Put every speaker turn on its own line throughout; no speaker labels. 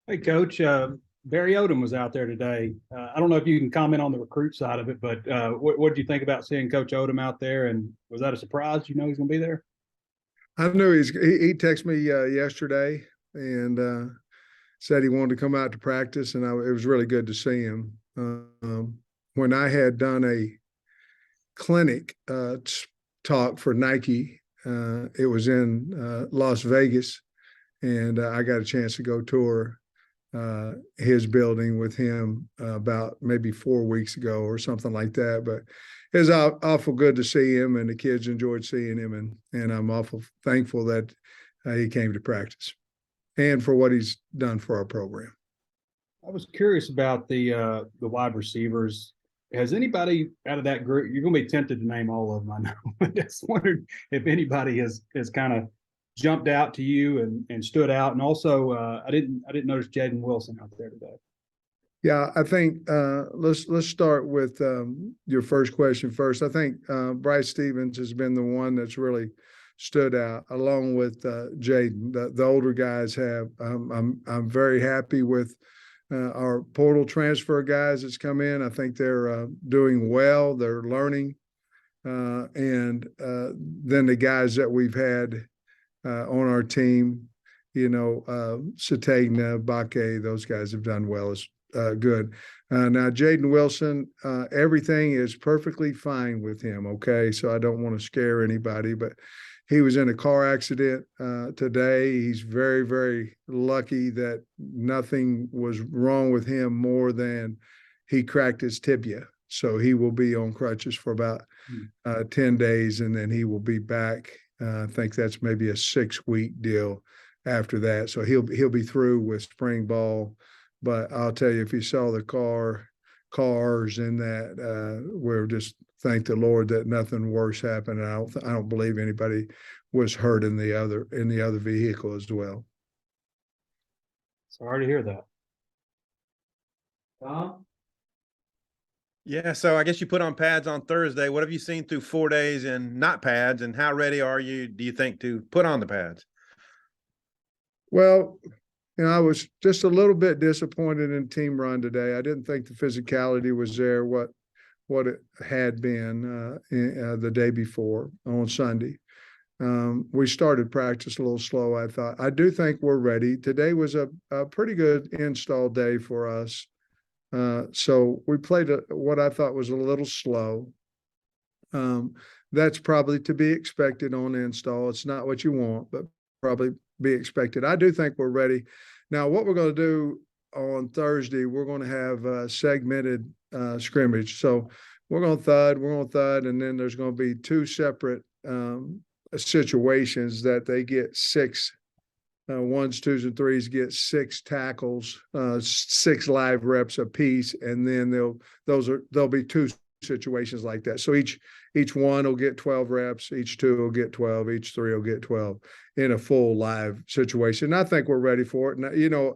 Hey, Coach. Barry Odom was out there today. I don't know if you can comment on the recruit side of it, but what did you think about seeing Coach Odom out there? And was that a surprise? You know he's going to be there?
I knew he texted me yesterday and said he wanted to come out to practice, and it was really good to see him. When I had done a clinic talk for Nike, it was in Las Vegas, and I got a chance to go tour his building with him about maybe 4 weeks ago or something like that. But it was awful good to see him, and the kids enjoyed seeing him, and I'm awful thankful that he came to practice and for what he's done for our program.
I was curious about the wide receivers. Has anybody out of that group? You're going to be tempted to name all of them, I know. I just wondered if anybody has kind of jumped out to you and stood out. And also, I didn't notice Jaden Wilson out there today.
Yeah, I think let's start with your first question first. I think Bryce Stevens has been the one that's really stood out, along with Jaden. The older guys have. I'm very happy with our portal transfer guys that's come in. I think they're doing well. They're learning, and then the guys that we've had on our team, Satagna, Bakke, those guys have done well as good. Now, Jaden Wilson, everything is perfectly fine with him, okay? So I don't want to scare anybody, but he was in a car accident today. He's very, very lucky that nothing was wrong with him more than he cracked his tibia. So he will be on crutches for about 10 days, and then he will be back. I think that's maybe a 6-week deal after that. So he'll be through with spring ball. But I'll tell you, if you saw the cars in that, we're just thank the Lord that nothing worse happened. And I don't believe anybody was hurt in the other vehicle as well.
Sorry to hear that. Tom?
Yeah, so I guess you put on pads on Thursday. What have you seen through 4 days in not pads, and how ready are you, do you think, to put on the pads?
Well, I was just a little bit disappointed in team run today. I didn't think the physicality was there what it had been the day before on Sunday. We started practice a little slow, I thought. I do think we're ready. Today was a pretty good install day for us. So we played what I thought was a little slow. That's probably to be expected on install. It's not what you want, but probably be expected. I do think we're ready. Now, what we're going to do on Thursday, we're going to have a segmented scrimmage. So we're going to thud, and then there's going to be two separate situations that they get six ones, twos, and threes get 6 tackles, 6 live reps apiece, and then there'll be 2 situations like that. So each one will get 12 reps, each 2 will get 12, each 3 will get 12 in a full live situation. And I think we're ready for it. And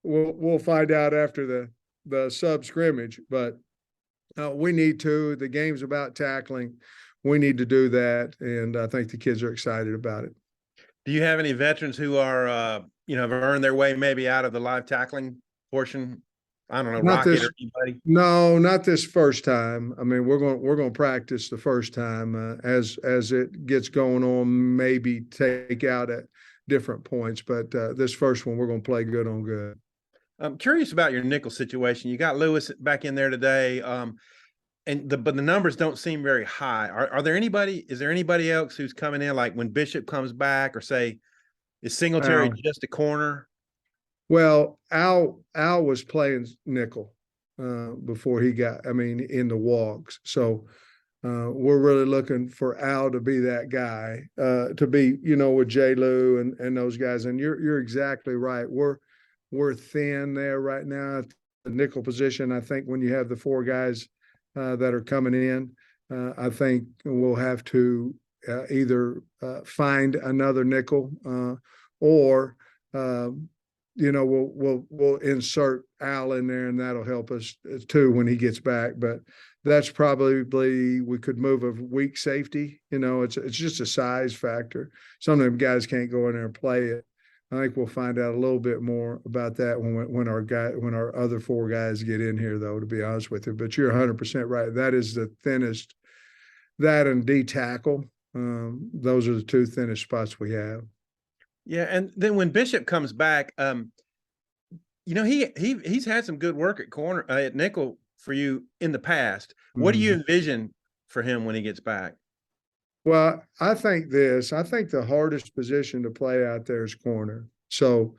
we'll find out after the sub scrimmage, but we need to. The game's about tackling. We need to do that, and I think the kids are excited about it.
Do you have any veterans who are, have earned their way maybe out of the live tackling portion? I don't know, Rocket or anybody?
No, not this first time. I mean, we're going to practice the first time as it gets going on. Maybe take out at different points, but this first one we're going to play good on good.
I'm curious about your nickel situation. You got Lewis back in there today, but the numbers don't seem very high. Is there anybody else who's coming in, like when Bishop comes back, or say, is Singletary just a corner?
Well, Al was playing nickel before he got, in the walks. So we're really looking for Al to be that guy, to be, with J. Lou and those guys. And you're exactly right. We're thin there right now at the nickel position. I think when you have the 4 guys that are coming in, I think we'll have to either find another nickel or we'll insert Al in there, and that'll help us too when he gets back. But that's probably, we could move a weak safety. It's just a size factor. Some of them guys can't go in there and play it. I think we'll find out a little bit more about that when our other four guys get in here, though, to be honest with you. But you're 100% right. That is the thinnest, that and D tackle. Those are the two thinnest spots we have.
Yeah, and then when Bishop comes back, he's had some good work at corner at nickel for you in the past. What do you envision for him when he gets back?
Well, I think the hardest position to play out there is corner. So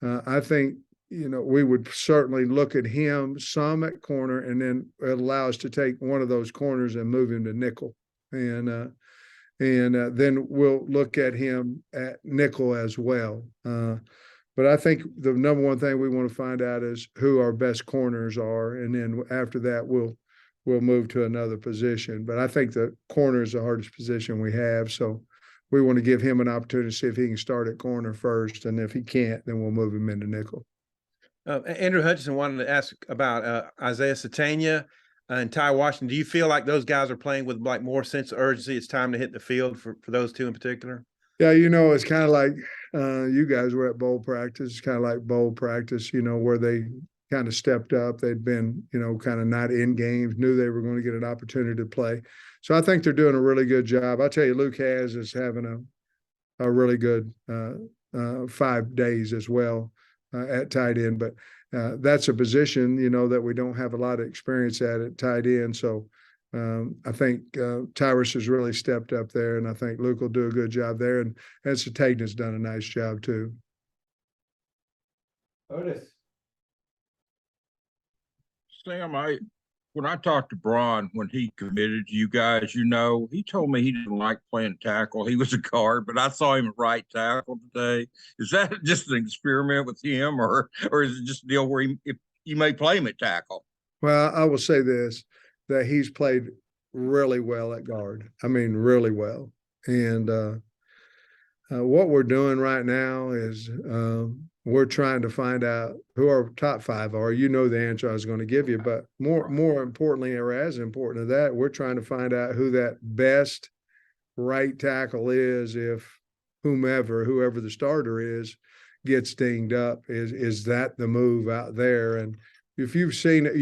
I think, we would certainly look at him some at corner and then allow us to take one of those corners and move him to nickel. And then we'll look at him at nickel as well. But I think the number one thing we want to find out is who our best corners are. And then after that, we'll move to another position. But I think the corner is the hardest position we have. So we want to give him an opportunity to see if he can start at corner first. And if he can't, then we'll move him into nickel.
Andrew Hutchinson wanted to ask about Isaiah Satania and Ty Washington. Do you feel like those guys are playing with like more sense of urgency? It's time to hit the field for those two in particular?
Yeah, it's kind of like you guys were at bowl practice. It's kind of like bowl practice, where they kind of stepped up. They'd been, kind of not in games, knew they were going to get an opportunity to play. So I think they're doing a really good job. I tell you, Luke Has is having a really good 5 days as well at tight end. But that's a position, that we don't have a lot of experience at tight end. So I think Tyrus has really stepped up there, and I think Luke will do a good job there. And Satanian has done a nice job too.
Otis.
Sam, when I talked to Braun when he committed to you guys, he told me he didn't like playing tackle. He was a guard, but I saw him at right tackle today. Is that just an experiment with him, or is it just a deal where if you may play him at tackle?
Well, I will say this, that he's played really well at guard. I mean, really well. And what we're doing right now is we're trying to find out who our top five are. You know the answer I was going to give you, but more importantly, or as important to that, we're trying to find out who that best right tackle is if whoever the starter is gets dinged up. Is that the move out there? And if you've seen it,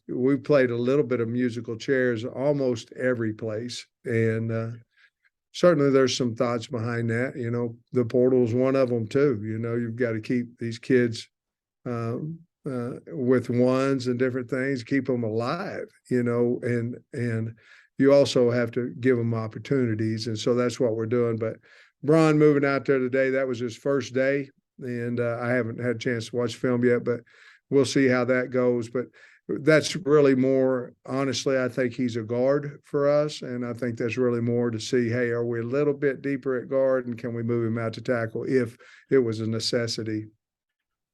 we've played a little bit of musical chairs almost every place. And certainly there's some thoughts behind that. The portal is one of them too. You've got to keep these kids with ones and different things, keep them alive, and you also have to give them opportunities. And so that's what we're doing. But Braun moving out there today, that was his first day. And I haven't had a chance to watch film yet, but we'll see how that goes. But that's really more, honestly, I think he's a guard for us. And I think that's really more to see, hey, are we a little bit deeper at guard and can we move him out to tackle if it was a necessity?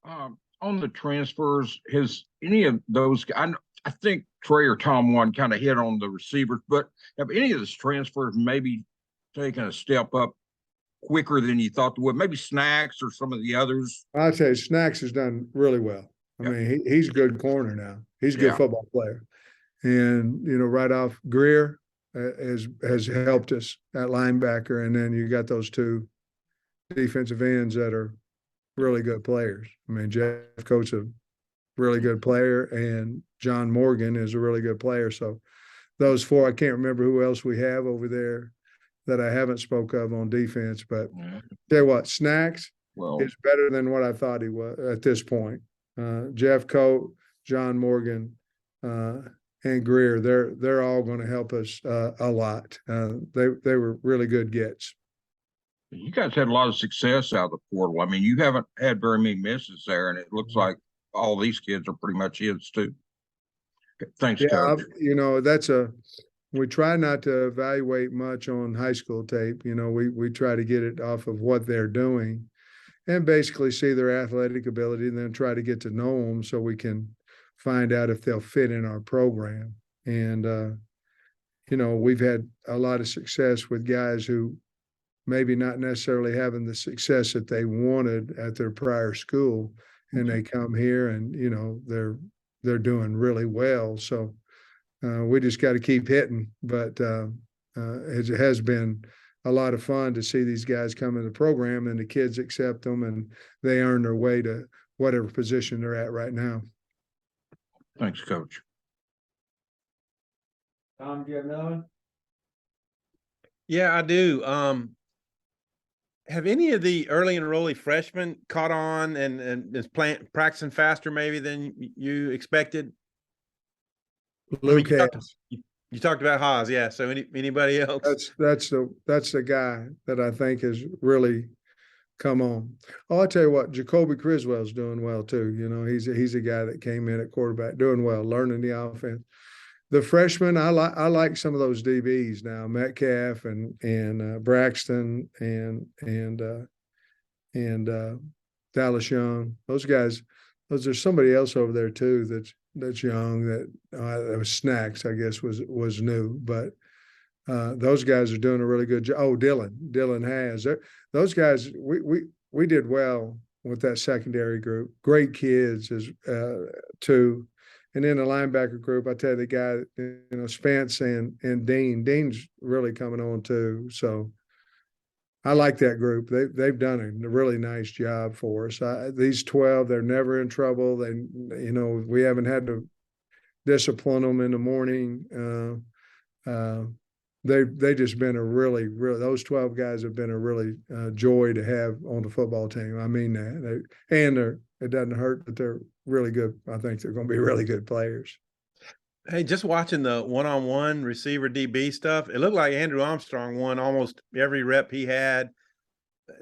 On the transfers, has any of those, I think Trey or Tom one kind of hit on the receivers, but have any of those transfers maybe taken a step up quicker than you thought they would? Maybe Snacks or some of the others?
I'd say Snacks has done really well. I mean, he's a good corner now. He's a good football player. And, right off, Greer has helped us at linebacker. And then you got those two defensive ends that are really good players. I mean, Jeff Coates a really good player, and John Morgan is a really good player. So those four, I can't remember who else we have over there that I haven't spoke of on defense. But tell you what, Snacks is better than what I thought he was at this point. Jeff Coat, John Morgan, and Greer, they're all going to help us a lot. They were really good gets.
You guys had a lot of success out of the portal. I mean, you haven't had very many misses there, and it looks like all these kids are pretty much his too. Thanks, Coach.
We try not to evaluate much on high school tape. We try to get it off of what they're doing and basically see their athletic ability and then try to get to know them so we can find out if they'll fit in our program. And, we've had a lot of success with guys who maybe not necessarily having the success that they wanted at their prior school, and they come here and, they're doing really well. So we just got to keep hitting, but it has been a lot of fun to see these guys come in the program, and the kids accept them, and they earn their way to whatever position they're at right now.
Thanks, Coach.
Tom, do you have another one?
Yeah, I do. Have any of the early enrollee freshmen caught on and is practicing faster maybe than you expected?
Luke
you,
has.
you talked about Haas, yeah. So anybody else?
That's the guy that I think has really come on. Oh, I'll tell you what, Jacoby Criswell's doing well too. You know, he's a guy that came in at quarterback, doing well, learning the offense. The freshmen, I like some of those DBs now, Metcalf and Braxton and Dallas Young. Those guys, there's somebody else over there too that's young that was Snacks, I guess was new, but those guys are doing a really good job. Oh, Dylan has. Those guys, we did well with that secondary group. Great kids as too. And then the linebacker group, I tell you, the guy, you know, Spence and Dean. Dean's really coming on too. So I like that group. They've done a really nice job for us. These 12, they're never in trouble. They, you know, we haven't had to discipline them in the morning. They just been a really those 12 guys have been a really joy to have on the football team. I mean that. It doesn't hurt that they're really good. I think they're going to be really good players.
Hey, just watching the one-on-one receiver DB stuff, it looked like Andrew Armstrong won almost every rep he had.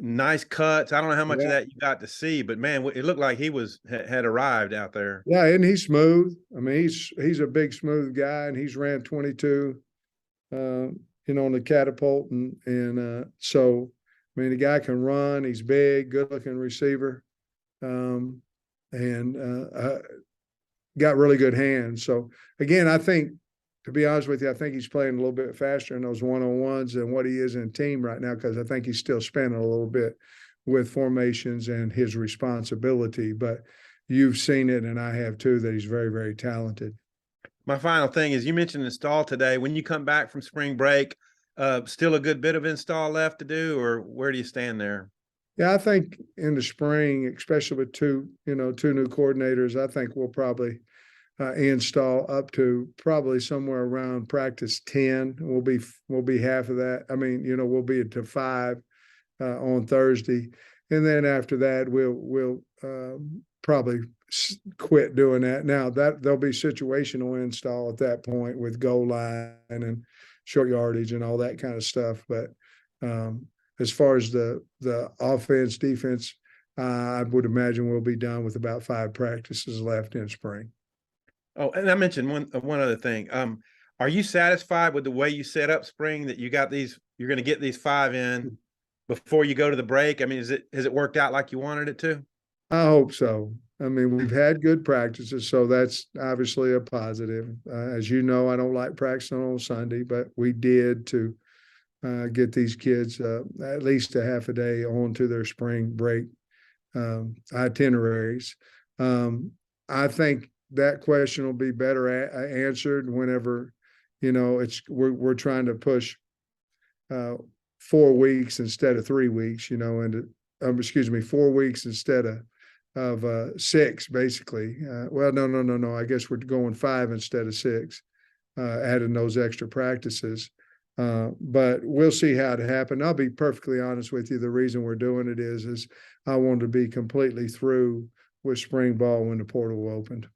Nice cuts. I don't know how much of that you got to see, but man, it looked like he had arrived out there.
Yeah, and he's smooth. I mean, he's a big smooth guy, and he's ran 22. You know, on the catapult, and so I mean, the guy can run. He's big, good-looking receiver, and got really good hands. So again, I think, to be honest with you, I think he's playing a little bit faster in those one-on-ones than what he is in team right now, because I think he's still spinning a little bit with formations and his responsibility. But you've seen it, and I have too, that he's very, very talented.
My final thing is, you mentioned install today. When you come back from spring break, still a good bit of install left to do, or where do you stand there?
Yeah, I think in the spring, especially with two new coordinators, I think we'll probably install up to probably somewhere around practice 10. We'll be half of that. I mean, you know, we'll be to 5 on Thursday, and then after that, we'll probably quit doing that. Now that there'll be situational install at that point with goal line and short yardage and all that kind of stuff. But as far as the offense, defense, I would imagine we'll be done with about 5 practices left in spring.
Oh, and I mentioned one other thing. Are you satisfied with the way you set up spring, that you got these, you're going to get these 5 in before you go to the break? I mean, has it worked out like you wanted it to?
I hope so. I mean, we've had good practices, so that's obviously a positive. As you know, I don't like practicing on Sunday, but we did to get these kids at least a half a day onto their spring break itineraries. I think that question will be better answered whenever, you know, we're trying to push 4 weeks instead of 3 weeks, you know, and 4 weeks instead of 6, basically. Well, no. I guess we're going 5 instead of 6, adding those extra practices. But we'll see how it happens. I'll be perfectly honest with you. The reason we're doing it is I want to be completely through with spring ball when the portal opened.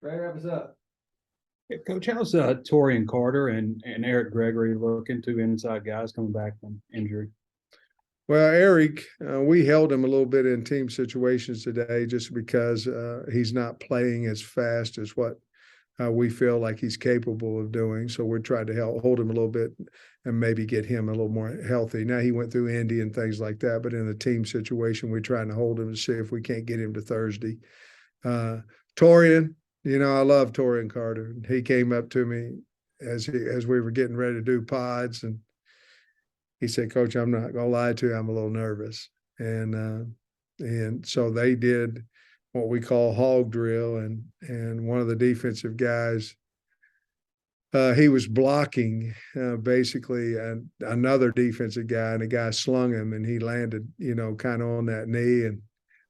Ray, wrap us up. Yeah, Coach, how's Torian Carter and Eric Gregory looking, 2 inside guys coming back from injury?
Well, Eric, we held him a little bit in team situations today just because he's not playing as fast as what we feel like he's capable of doing. So we're trying to hold him a little bit and maybe get him a little more healthy. Now, he went through Indy and things like that, but in a team situation, we're trying to hold him to see if we can't get him to Thursday. Torian, you know, I love Torian Carter. He came up to me as we were getting ready to do pods, and he said, "Coach, I'm not gonna lie to you, I'm a little nervous." And so they did what we call hog drill, and one of the defensive guys he was blocking basically another defensive guy, and the guy slung him, and he landed, kind of on that knee. And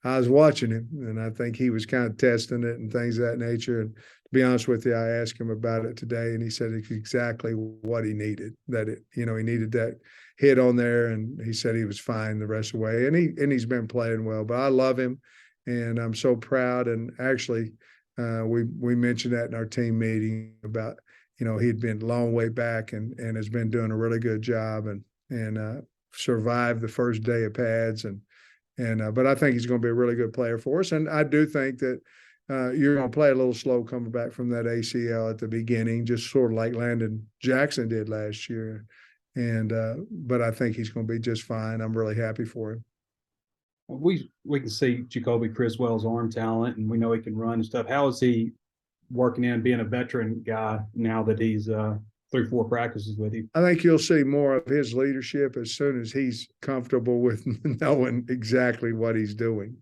I was watching him, and I think he was kind of testing it and things of that nature. And to be honest with you, I asked him about it today, and he said it's exactly what he needed. That he needed that hit on there, and he said he was fine the rest of the way. And he's been playing well. But I love him, and I'm so proud. And actually, we mentioned that in our team meeting about. He'd been a long way back and has been doing a really good job and survived the first day of pads but I think he's going to be a really good player for us. And I do think that you're going to play a little slow coming back from that ACL at the beginning, just sort of like Landon Jackson did last year. But I think he's going to be just fine. I'm really happy for him.
We can see Jacoby Criswell's arm talent, and we know he can run and stuff. How is he working in, being a veteran guy now that he's 3-4 practices with you?
I think you'll see more of his leadership as soon as he's comfortable with knowing exactly what he's doing.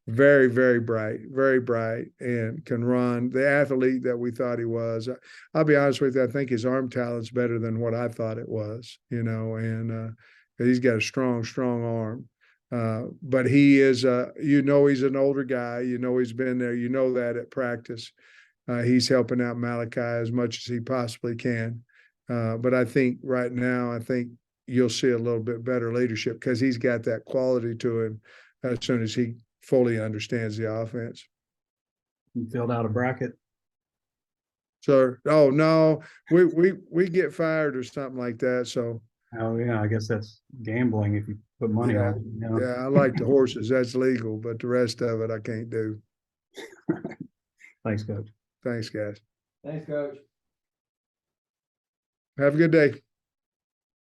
Very, very bright, and can run. The athlete that we thought he was. I'll be honest with you, I think his arm talent's better than what I thought it was, and he's got a strong arm. But he is, he's an older guy. He's been there. That at practice. He's helping out Malachi as much as he possibly can. But I think right now, you'll see a little bit better leadership because he's got that quality to him as soon as he fully understands the offense.
You filled out a bracket?
So, oh, no, we get fired or something like that. So.
Oh, yeah, I guess that's gambling if you put money on it.
Yeah, I like the horses. That's legal, but the rest of it I can't do.
Thanks, Coach.
Thanks, guys.
Thanks, Coach.
Have a good day.